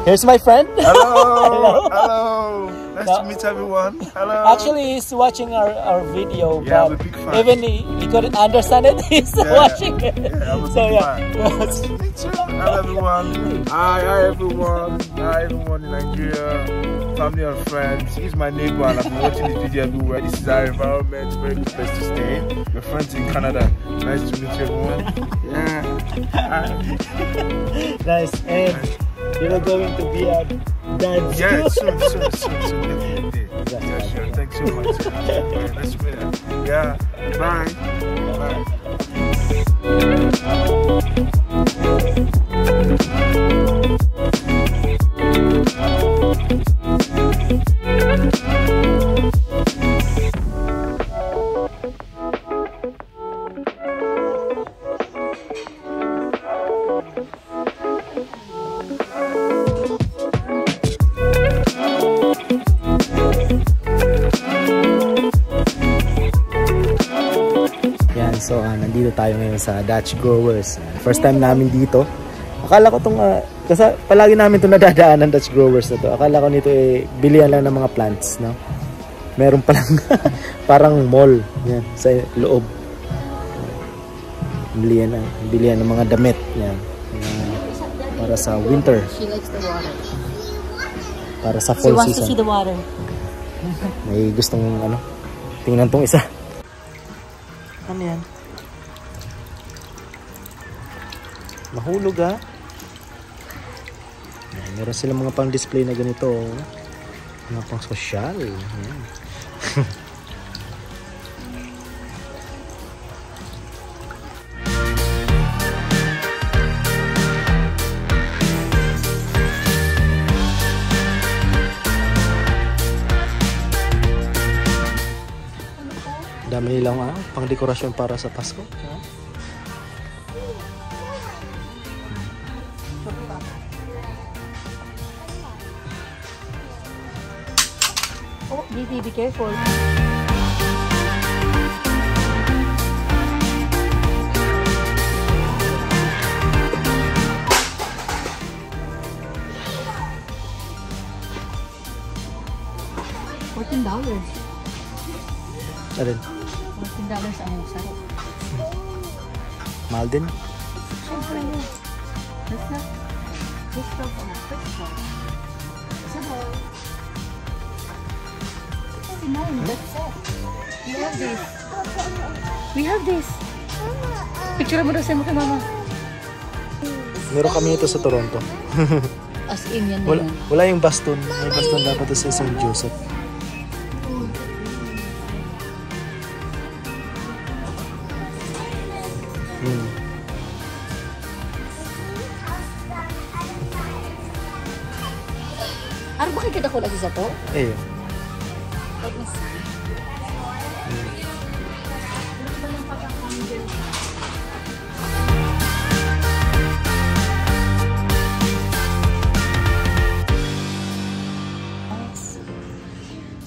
Here's my friend. Hello. Hello. Nice to meet everyone. Hello. Actually, he's watching our video, yeah, but I'm a big fan. even he couldn't understand it. He's watching it. Yeah, I'm a So big yeah. fan. Nice to meet you. Hello everyone. Hi everyone. Hi everyone in Nigeria. Family and friends. He's my neighbor and I've been watching this video everywhere. This is our environment. Very good place to stay. Your friends in Canada. Nice to meet you everyone. Yeah. Nice. And you're going to be a dad. Yeah, soon. Definitely. Yeah, sure. Thanks so much. Nice to meet you. Yeah. Bye. Bye. So nandito tayo ngayon sa Dutch Growers. First time namin dito. Akala ko kasi palagi namin itong nadadaanan Dutch Growers na to. Akala ko nito bilihan lang ng mga plants, no? Meron palang parang mall yan sa loob. Bilihan ng mga damit yan. Para sa winter. She likes the water. Para sa fall season. She wants to see the water. May gustong tingnan tong isa. Ano yan? Mahulog Meron silang mga pang display na ganito. Mga pang social. Dami nilang pang dekorasyon para sa Pasko. Oh, Didi, be careful. $14. Alin? $14 ang sarap. Mahal din. Siyempre yun. That's not from a quick shop. Sabay. That's it. We have this. We have this. Picture mo daw sa mukha mama. Meron kami ito sa Toronto. As in yan na yan. Wala yung baston. May baston dapat sa St. Joseph. Ano ba kita ko lagi sa to? Eh. Let me see.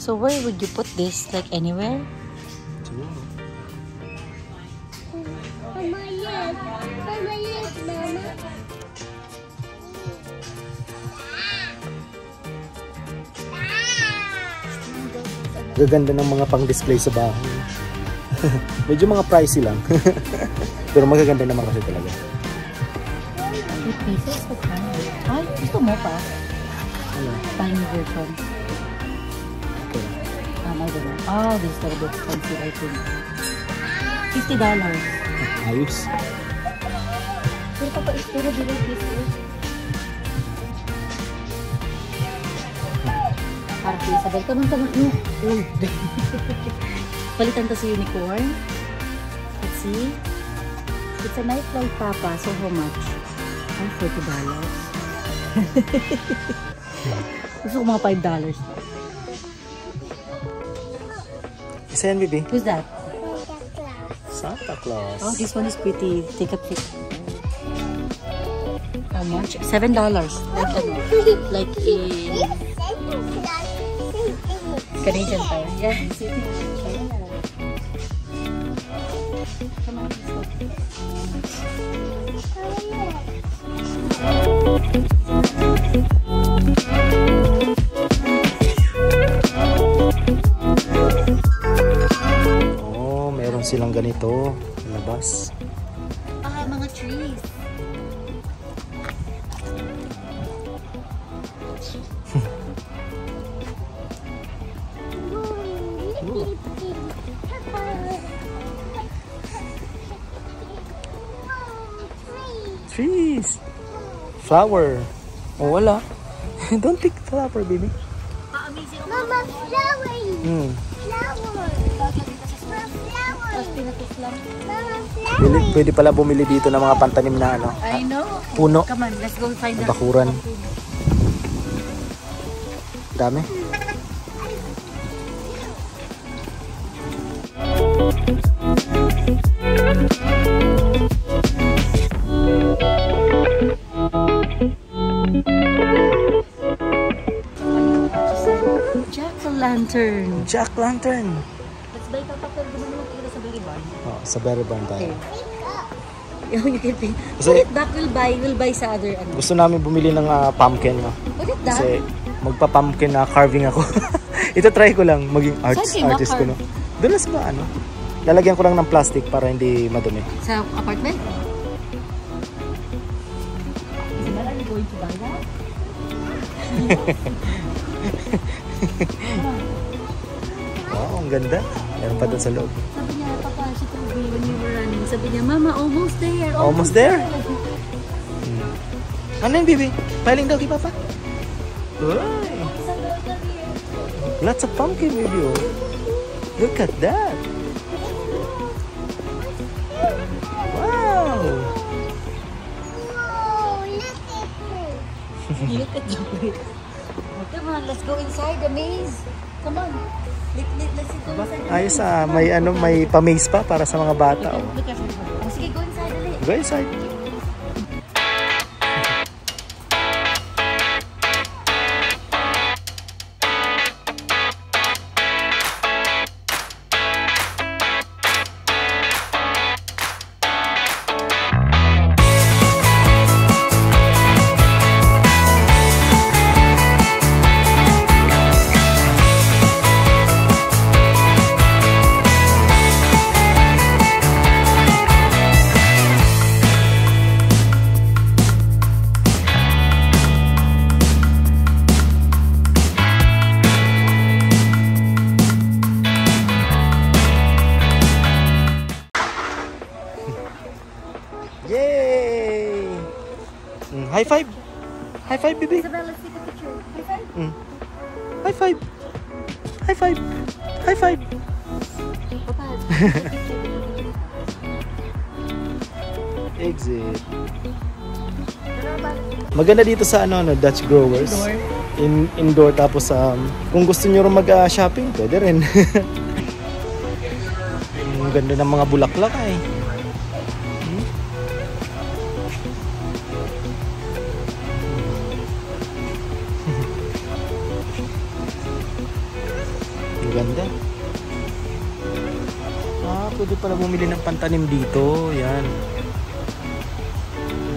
So where would you put this? Like anywhere? Gaganda ng mga pang-display sa bahay. Medyo mga pricey lang. Pero magaganda naman kasi talaga. 8 pieces? Ay, gusto mo pa? Tiny version. Okay. I don't know. Oh, this is a bit expensive, I think. $50. Ayos. Pero pero dito this. Para kay Isabel. Tamang-tamang. Uy. Palitan to sa unicorn. Let's see. It's a night light, Papa. So how much? Ay, $40. Gusto ko mga $5. Isa yan, baby. Who's that? Santa Claus. Oh, this one is pretty. Take a pic. How much? $7. Like in Canadian time. Yeah. Come on, let's go. labas. Mga trees. Trees. Flower. Oh, wala. Don't pick flower, baby. Pa-amazing. Mama, flower. Hmm. Flower. Tapos pinatus lang. Mama, flower. Pwede pala bumili dito ng mga pantanim na ano. I know. Puno. Come on, let's go find the Bakuran. Dami. Jack-o'-lantern. Jack-lantern. Let's buy papakal. Gumawa kita sa Berry Barn. Oh, sa Berry Barn tayo. You can pay. Kasi- Put it back, we'll buy sa other ano. Gusto namin bumili ng pumpkin. No? Put it back. Kasi magpa-pumpkin na carving ako. Ito try ko lang maging Saan kayo artist ko. ma-carve? No? Doon sa ano. Lalagyan ko lang ng plastic para hindi madumi. Sa apartment? Are you going to buy that? Wow, ang ganda. Meron pa doon sa loob. Sabi niya, Papa, she told me when you were running. Sabi niya, Mama, almost there. Almost there? Ano yun, baby? Piling daw kay Papa? Uy! Lots of pumpkin, baby. Oh. Look at that. Wow! Oh, look at her. Look at Joey. Oh, come on, let's go inside the maze. Come on. Let's go inside the Ayos maze. may pa-maze pa para sa mga bata. Oh. Look at her. Oh, sige, go inside ulit. Go inside. Yay! High five! High five, baby! Isabel, let's take a picture. High five. High five! High five! High five! Papa. Exit. Maganda dito sa Dutch Growers. Indoor tapos kung gusto niyo rin mag-shopping, pwede rin. Ang ganda ng mga bulaklak eh. Ang ganda. Pwede pala bumili ng pantanim dito. Yan.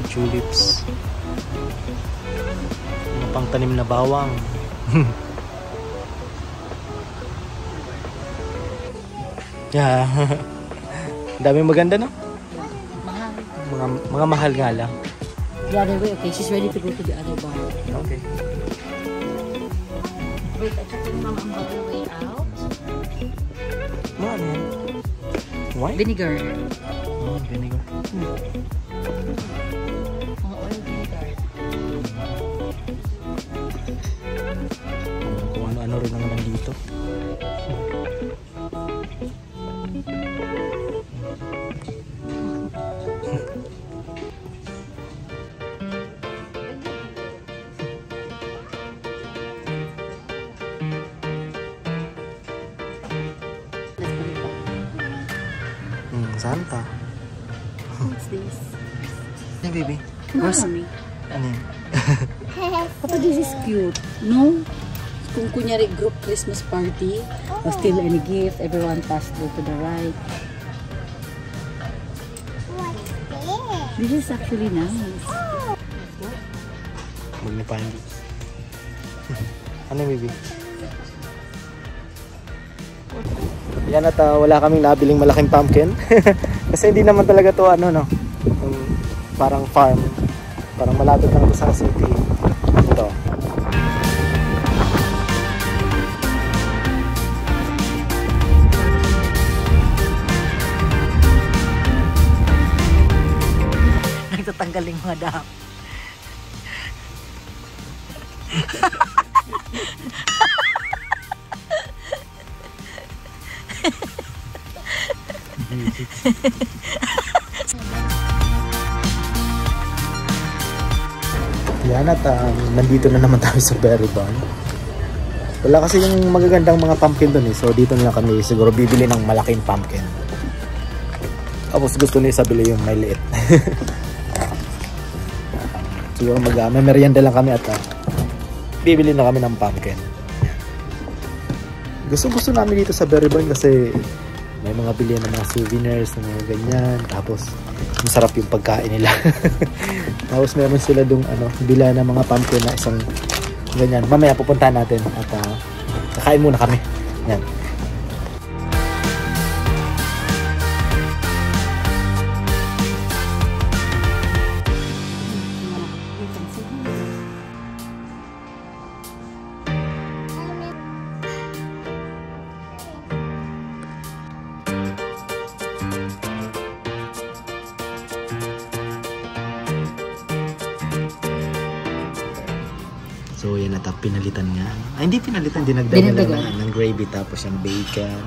Tulips. Mga pangtanim na bawang. Yeah. Daming maganda, no? Mahal. Mga mahal nga lang. The other way, okay. She's ready to go to the other bar. Okay. Wait, I checked with Mom on the way out. Mga ano yan? Wine? Vinegar. Oh, vinegar. Mga oil vinegar. Kung ano-ano rin naman dito. Santa. What's this? Hey, baby. Where's... Mommy. Ano yun? Papa, this is cute. No? Kung kunyari group Christmas party, or still any gift, everyone pass through to the right. What's this? This is actually nice. Magnipahin dito. Ano yung baby? Yan at wala kaming nabiling malaking pumpkin. Kasi hindi naman talaga to ano no. Parang farm. Parang malapit lang to sa city. Ito. Nagtatanggal yung mga dahon. Yan at nandito na naman tayo sa berry barn. Wala kasi yung magagandang mga pumpkin doon eh. So dito na lang kami siguro bibili ng malaking pumpkin. Tapos gusto niya sabili yung may liit. Siguro may merienda lang kami at bibili na kami ng pumpkin. Gusto namin dito sa berry barn kasi may mga bilihan ng mga souvenirs, ng mga ganyan. Tapos masarap yung pagkain nila. Tapos meron sila dung bila ng mga pumpkin na isang ganyan. Mamaya pupuntahan natin at kakain muna kami. Yan. So yan at pinalitan nga. Ay hindi pinalitan, dinagdagan ng gravy tapos yung bacon,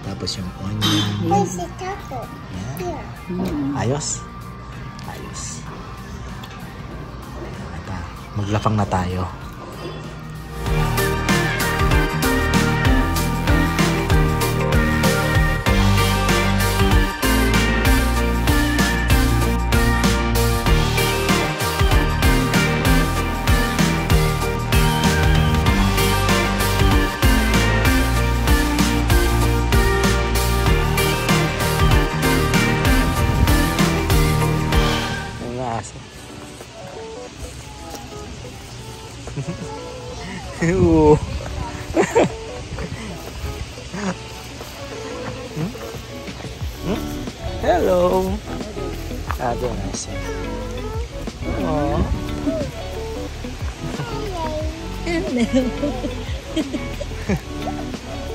tapos yung onion. There's a taco. Here. Ayos. Ayos. At maglapang na tayo. Hello. Very nice. Oh.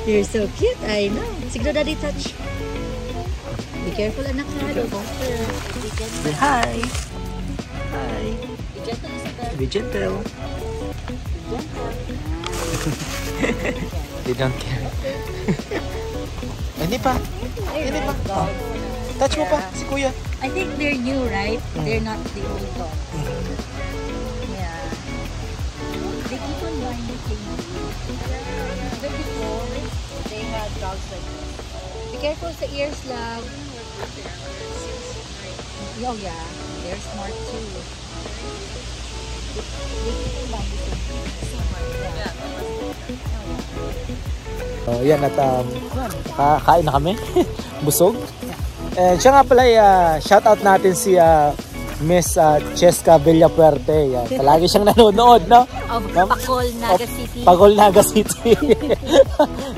You're so cute, I know. Siguro daddy touch. Be careful, anak. Say hi. Hi. Be gentle, Isabel. Be gentle. They don't care. Hindi pa. Hindi pa. Oh. Touch mo pa si kuya. I think they're new, right? They're not the old dog. Yeah. They keep on buying the thing. But before, they had dogs like this. Be careful sa ears, love. Oh yeah, they're smart too. They keep on buying the thing. Oh, yan at kain na kami. Busog. And siya nga pala, shoutout natin si Miss Cheska Villapuerte. Yan. Palagi siyang nanonood, no? Of Pacol, Naga City. Pacol, Naga City.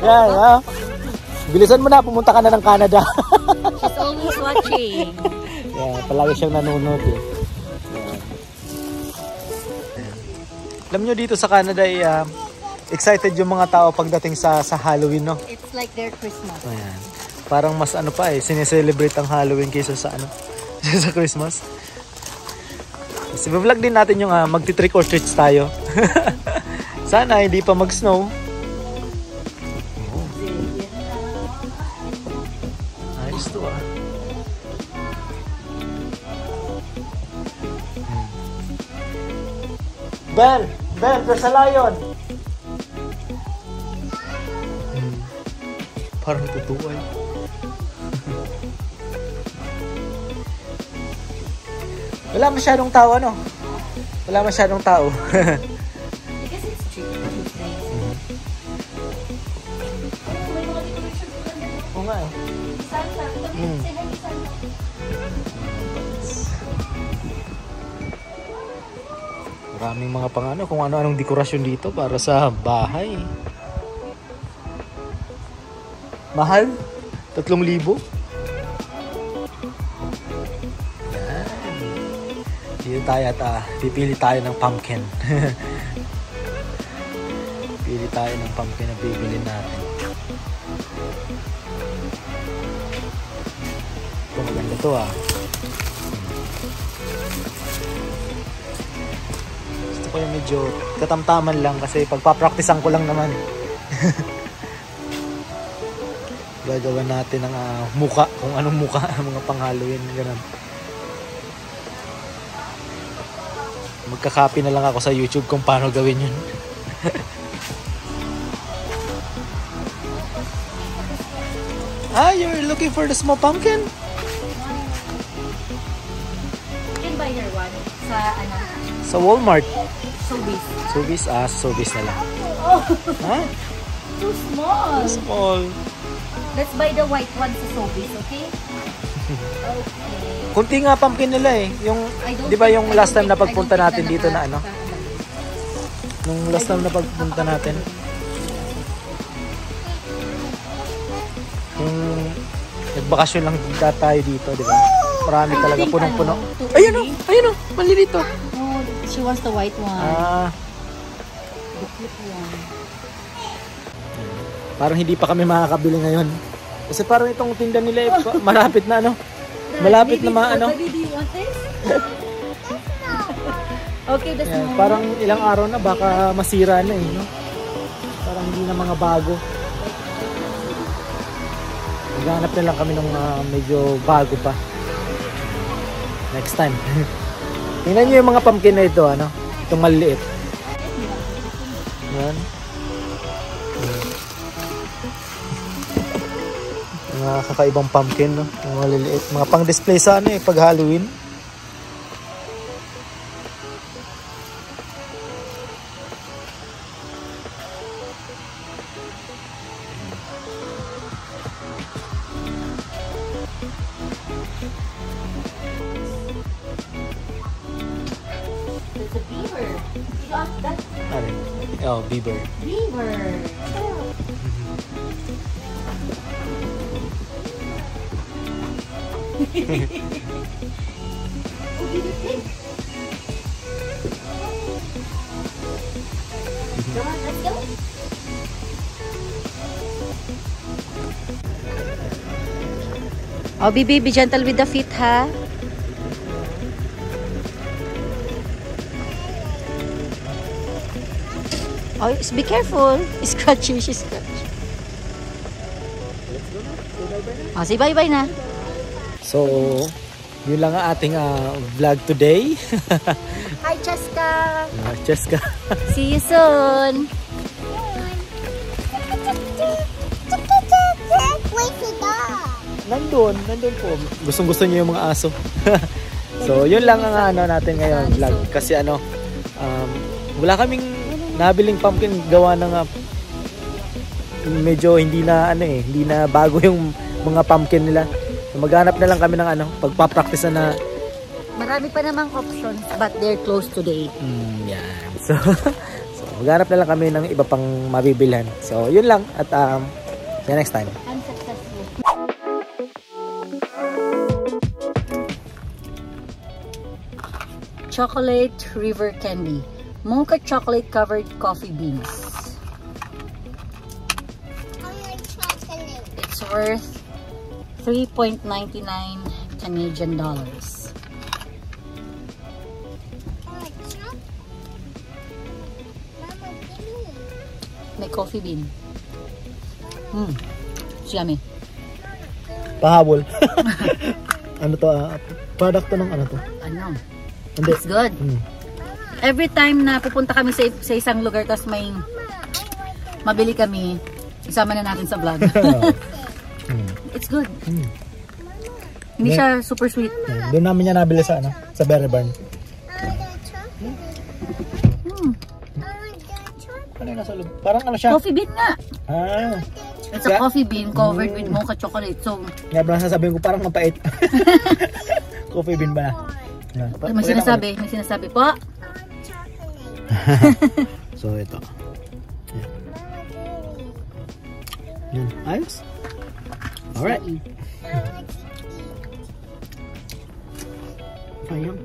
Yan, no? Bilisan mo na, pumunta ka na ng Canada. She's always watching. Yan, palagi siyang nanonood. Eh. Alam nyo, dito sa Canada, excited yung mga tao pagdating sa Halloween, no? It's like their Christmas. Ayan. Parang mas sineselebrate ang Halloween kaysa sa sa Christmas. Kasi vlog din natin yung magti-trick or treats tayo. Sana hindi pa mag-snow. Ayos to Bel, there's a lion. Parang tutuan. Wala masyadong tao, ano? Wala masyadong tao. Because it's cheap. Oo nga eh. Maraming mga pangano kung ano-anong dekorasyon dito para sa bahay. Mahal? 3,000? Dito tayo at pipili tayo ng pumpkin. Pili tayo ng pumpkin na bibili natin. Ito maganda to Gusto ko yung medyo katamtaman lang kasi pagpapraktisan ko lang naman. Gagawa natin ng muka, kung anong muka, mga pang-Halloween, ganun. Magka-copy na lang ako sa YouTube kung paano gawin yun. You're looking for the small pumpkin? You can buy her one sa Sa Walmart. Sobeys. Sobeys na lang. Oh, Ha? too small. Small. Let's buy the white one sa Sobeys, okay? Okay. Kunti nga pumpkin nila Yung, di ba yung last time na pagpunta natin dito na Nung last time na pagpunta natin. Yung nagbakasyon lang tayo dito, di ba? Marami talaga, punong-puno. Ayun o, malilito. No, she wants the white one. The cute one. Parang hindi pa kami makakabili ngayon. Kasi parang itong tinda nila malapit na malapit na Baby, do you want this? Okay, that's yeah, parang ilang araw na baka masira na no? Parang hindi na mga bago. Maghanap na lang kami ng medyo bago pa. Next time. Tingnan nyo yung mga pumpkin na ito, itong maliit. Yan. Mga kakaibang pumpkin, no? Mga maliliit. Mga pang-display sa pag Halloween. There's a beaver. You got that? Oh, beaver. Beaver. Come on, let's go. Oh, Bibi, be gentle with the feet, ha? Oh, be careful. Scratchy, she's scratchy. Oh, say bye-bye na. So, yun lang ang ating vlog today. Hi, Cheska. Cheska. See you soon. Where's the dog? Nandun po. Gustong-gusto niyo yung mga aso. So, yun lang ang natin ngayon vlog. Kasi wala kaming nabiling pumpkin gawa ng medyo hindi na bago yung mga pumpkin nila. So, maghanap na lang kami ng pagpapractice na. Marami pa namang options but they're closed today. Yan. So, maghanap na lang kami ng iba pang mabibilhan. So, yun lang at see you next time. Unsuccessful. Chocolate River Candy. Mocha chocolate covered coffee beans. I like chocolate. It's worth $3.99 Canadian dollars. I like chocolate. Mama, give me. May coffee bean. It's yummy. Pahabol. Ano to? Product to ng ano to? Ano? Hindi. It's good. Every time na pupunta kami sa isang lugar tapos may mabili kami, isama na natin sa vlog. It's good. Hindi siya super sweet. Doon namin yan nabili sa sa Berry Barn. I like chocolate. I like chocolate. Ano yung nasa loob? Parang ano siya? Coffee bean nga. It's a coffee bean covered with mocha chocolate. So, nga ba nasasabihin ko parang mapait. Coffee bean ba na? may sinasabi po. So ito. Yan. Ayos. Alright. Sayang.